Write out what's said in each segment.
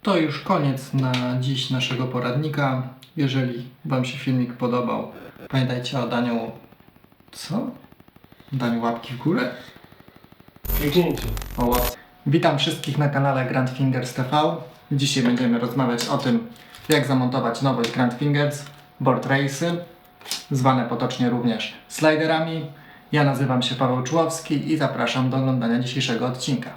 To już koniec na dziś naszego poradnika. Jeżeli Wam się filmik podobał, pamiętajcie o daniu... Co? Daniu łapki w górę? Kliknięcie. O łapce. Witam wszystkich na kanale Grand Fingers TV. Dzisiaj będziemy rozmawiać o tym, jak zamontować nowość Grand Fingers, board race'y, zwane potocznie również sliderami. Ja nazywam się Paweł Czułowski i zapraszam do oglądania dzisiejszego odcinka.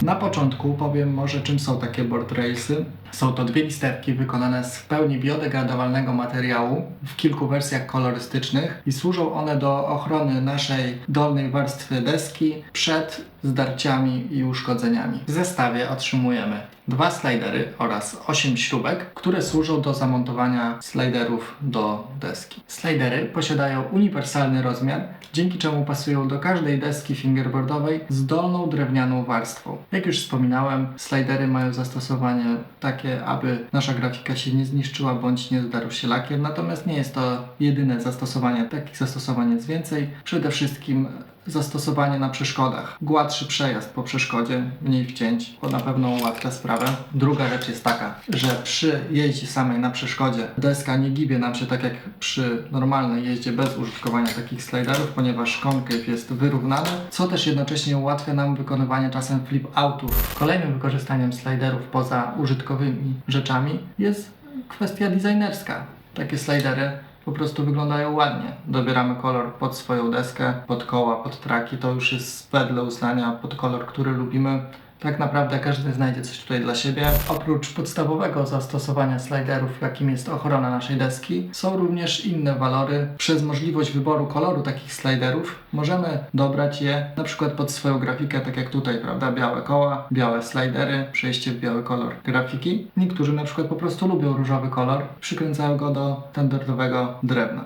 Na początku powiem może, czym są takie board race'y. Są to dwie listewki wykonane z w pełni biodegradowalnego materiału w kilku wersjach kolorystycznych i służą one do ochrony naszej dolnej warstwy deski przed zdarciami i uszkodzeniami. W zestawie otrzymujemy 2 slidery oraz 8 śrubek, które służą do zamontowania sliderów do deski. Slidery posiadają uniwersalny rozmiar, dzięki czemu pasują do każdej deski fingerboardowej z dolną drewnianą warstwą. Jak już wspominałem, slidery mają zastosowanie takie, aby nasza grafika się nie zniszczyła bądź nie zdarł się lakier, natomiast nie jest to jedyne zastosowanie, takich zastosowań jest więcej. Przede wszystkim zastosowanie na przeszkodach. Gładszy przejazd po przeszkodzie, mniej wcięć, to na pewno ułatwia sprawę. Druga rzecz jest taka, że przy jeździe samej na przeszkodzie deska nie gibie nam się tak jak przy normalnej jeździe bez użytkowania takich sliderów, ponieważ concave jest wyrównany, co też jednocześnie ułatwia nam wykonywanie czasem flip-outów. Kolejnym wykorzystaniem sliderów poza użytkowymi rzeczami jest kwestia designerska. Takie slidery po prostu wyglądają ładnie. Dobieramy kolor pod swoją deskę, pod koła, pod traki. To już jest wedle uznania pod kolor, który lubimy. Tak naprawdę każdy znajdzie coś tutaj dla siebie. Oprócz podstawowego zastosowania sliderów, jakim jest ochrona naszej deski, są również inne walory. Przez możliwość wyboru koloru takich sliderów możemy dobrać je na przykład pod swoją grafikę, tak jak tutaj, prawda? Białe koła, białe slidery, przejście w biały kolor grafiki. Niektórzy na przykład po prostu lubią różowy kolor, przykręcają go do standardowego drewna.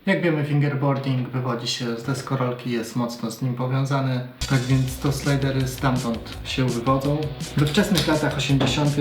Jak wiemy, fingerboarding wywodzi się z deskorolki, jest mocno z nim powiązany, tak więc to slidery stamtąd się wywodzą. We wczesnych latach 80.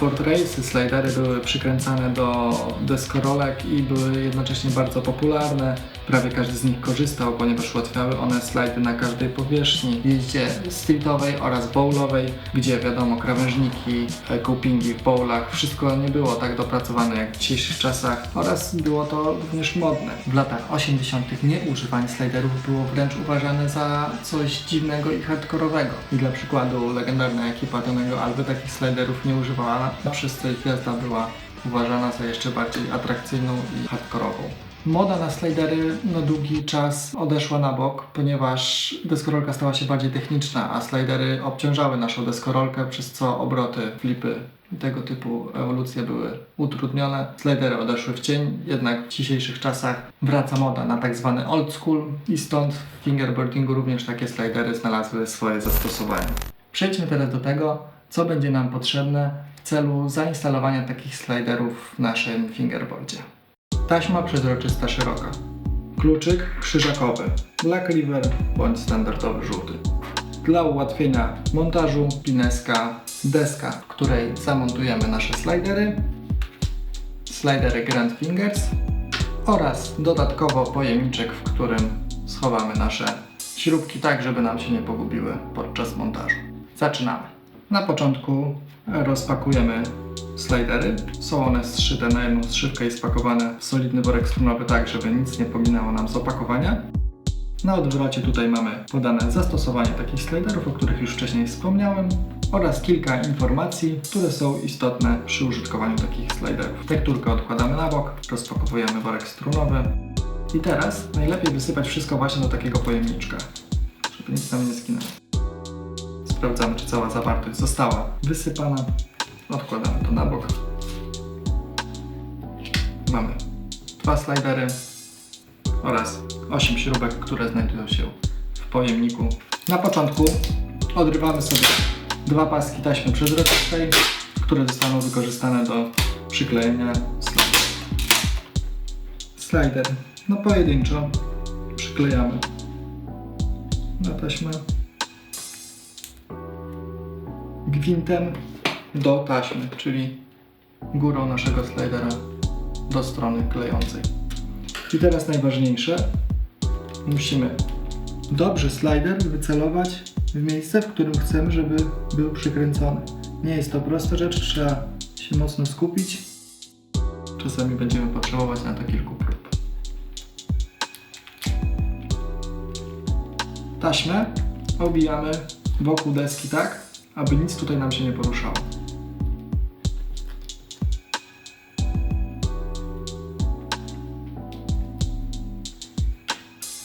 board race'y, slidery były przykręcane do deskorolek i były jednocześnie bardzo popularne. Prawie każdy z nich korzystał, ponieważ ułatwiały one slajdy na każdej powierzchni. W jeździe streetowej oraz bowlowej, gdzie wiadomo, krawężniki, copingi w bowlach, wszystko nie było tak dopracowane jak w dzisiejszych czasach oraz było to również modne. W latach 80. nieużywanie sliderów było wręcz uważane za coś dziwnego i hardkorowego. I dla przykładu legendarna ekipa Tonego Alby takich sliderów nie używała, a przez co ich jazda była uważana za jeszcze bardziej atrakcyjną i hardkorową. Moda na slidery na długi czas odeszła na bok, ponieważ deskorolka stała się bardziej techniczna, a slidery obciążały naszą deskorolkę, przez co obroty, flipy i tego typu ewolucje były utrudnione. Slidery odeszły w cień, jednak w dzisiejszych czasach wraca moda na tak zwany old school i stąd w fingerboardingu również takie slidery znalazły swoje zastosowanie. Przejdźmy teraz do tego, co będzie nam potrzebne w celu zainstalowania takich sliderów w naszym fingerboardzie. Taśma przezroczysta szeroka. Kluczyk krzyżakowy, black river bądź standardowy żółty. Dla ułatwienia montażu pineska, deska, w której zamontujemy nasze slidery, slidery Grand Fingers oraz dodatkowo pojemniczek, w którym schowamy nasze śrubki tak, żeby nam się nie pogubiły podczas montażu. Zaczynamy. Na początku rozpakujemy slidery. Są one zszyte na jedną zszywkę i spakowane w solidny worek strunowy tak, żeby nic nie pominęło nam z opakowania. Na odwrocie tutaj mamy podane zastosowanie takich sliderów, o których już wcześniej wspomniałem, oraz kilka informacji, które są istotne przy użytkowaniu takich sliderów. Tekturkę odkładamy na bok, rozpakowujemy worek strunowy i teraz najlepiej wysypać wszystko właśnie do takiego pojemniczka, żeby nic nam nie zginęło. Sprawdzamy, czy cała zawartość została wysypana. Odkładamy to na bok. Mamy 2 slidery oraz 8 śrubek, które znajdują się w pojemniku. Na początku odrywamy sobie 2 paski taśmy przezroczystej, które zostaną wykorzystane do przyklejenia sliderów. Slider pojedynczo przyklejamy na taśmę. Gwintem do taśmy, czyli górą naszego slidera do strony klejącej. I teraz najważniejsze. Musimy dobrze slider wycelować w miejsce, w którym chcemy, żeby był przykręcony. Nie jest to prosta rzecz, trzeba się mocno skupić. Czasami będziemy potrzebować na to kilku prób. Taśmę obijamy wokół deski tak, aby nic tutaj nam się nie poruszało.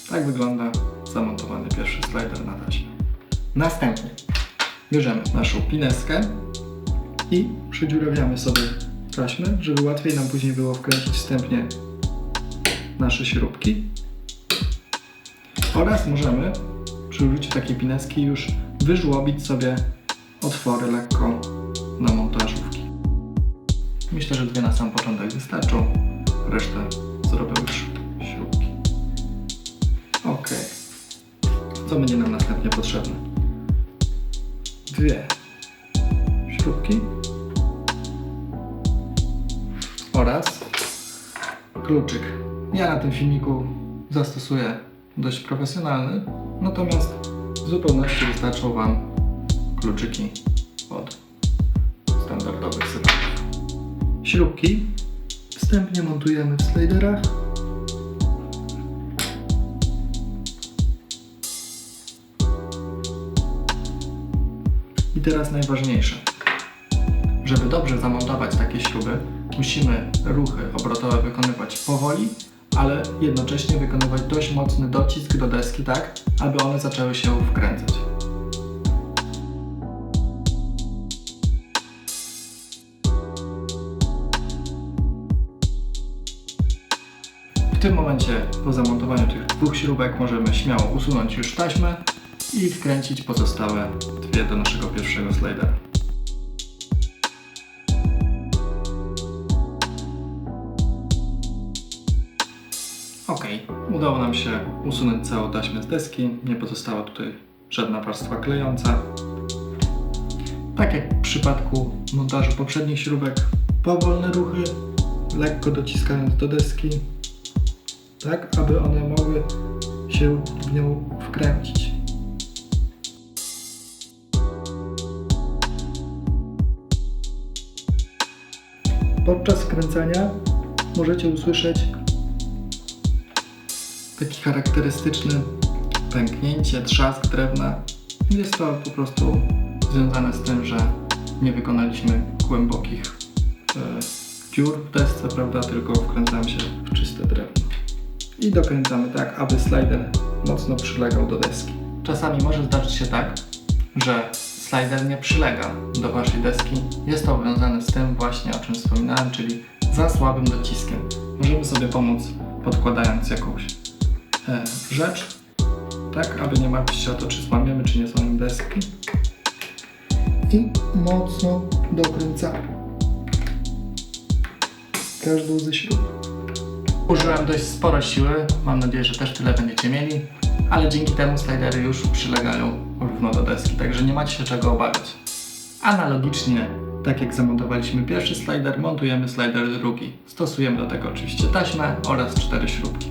Tak wygląda zamontowany pierwszy slider na taśmę. Następnie bierzemy naszą pineskę i przedziurawiamy sobie taśmę, żeby łatwiej nam później było wkręcić wstępnie nasze śrubki. Oraz możemy przy użyciu takiej pineski już wyżłobić sobie otwory lekko na montażówki. Myślę, że 2 na sam początek wystarczą, resztę zrobię już śrubki. Ok. Co będzie nam następnie potrzebne? 2 śrubki oraz kluczyk. Ja na tym filmiku zastosuję dość profesjonalny, natomiast w zupełności wystarczą Wam kluczyki od standardowych setupów. Śrubki wstępnie montujemy w sliderach. I teraz najważniejsze. Żeby dobrze zamontować takie śruby, musimy ruchy obrotowe wykonywać powoli, ale jednocześnie wykonywać dość mocny docisk do deski, tak, aby one zaczęły się wkręcać. W tym momencie, po zamontowaniu tych 2 śrubek, możemy śmiało usunąć już taśmę i wkręcić pozostałe 2 do naszego pierwszego slidera. Ok, udało nam się usunąć całą taśmę z deski, nie pozostała tutaj żadna warstwa klejąca. Tak jak w przypadku montażu poprzednich śrubek, powolne ruchy, lekko dociskając do deski, tak aby one mogły się w nią wkręcić. Podczas wkręcania możecie usłyszeć taki charakterystyczny pęknięcie, trzask drewna. Jest to po prostu związane z tym, że nie wykonaliśmy głębokich dziur w desce, prawda, tylko wkręcamy się w czyste drewno. I dokręcamy tak, aby slider mocno przylegał do deski. Czasami może zdarzyć się tak, że slider nie przylega do Waszej deski. Jest to związane z tym właśnie, o czym wspominałem, czyli za słabym dociskiem. Możemy sobie pomóc podkładając jakąś rzecz, tak, aby nie martwić się o to, czy złamiemy, czy nie złamiemy deski. I mocno dokręcamy każdą ze śrub. Użyłem dość sporo siły, mam nadzieję, że też tyle będziecie mieli, ale dzięki temu slidery już przylegają równo do deski, także nie macie się czego obawiać. Analogicznie, tak jak zamontowaliśmy pierwszy slider, montujemy slider drugi. Stosujemy do tego oczywiście taśmę oraz 4 śrubki.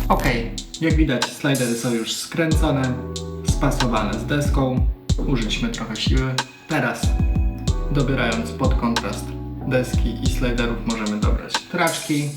Ok, jak widać slidery są już skręcone, spasowane z deską, użyliśmy trochę siły. Teraz dobierając pod kontrast deski i sliderów możemy dobrać traczki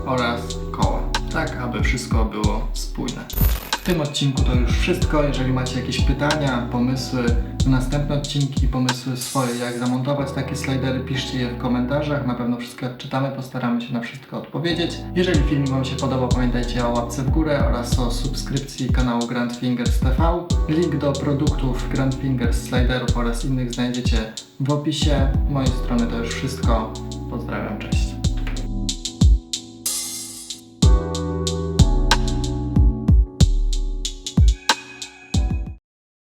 oraz koła, tak aby wszystko było spójne. W tym odcinku to już wszystko. Jeżeli macie jakieś pytania, pomysły na następne odcinki, pomysły swoje, jak zamontować takie slidery, piszcie je w komentarzach. Na pewno wszystko odczytamy, postaramy się na wszystko odpowiedzieć. Jeżeli filmik Wam się podobał, pamiętajcie o łapce w górę oraz o subskrypcji kanału Grand Fingers TV. Link do produktów Grand Fingers, sliderów oraz innych znajdziecie w opisie. Z mojej strony to już wszystko. Pozdrawiam, cześć.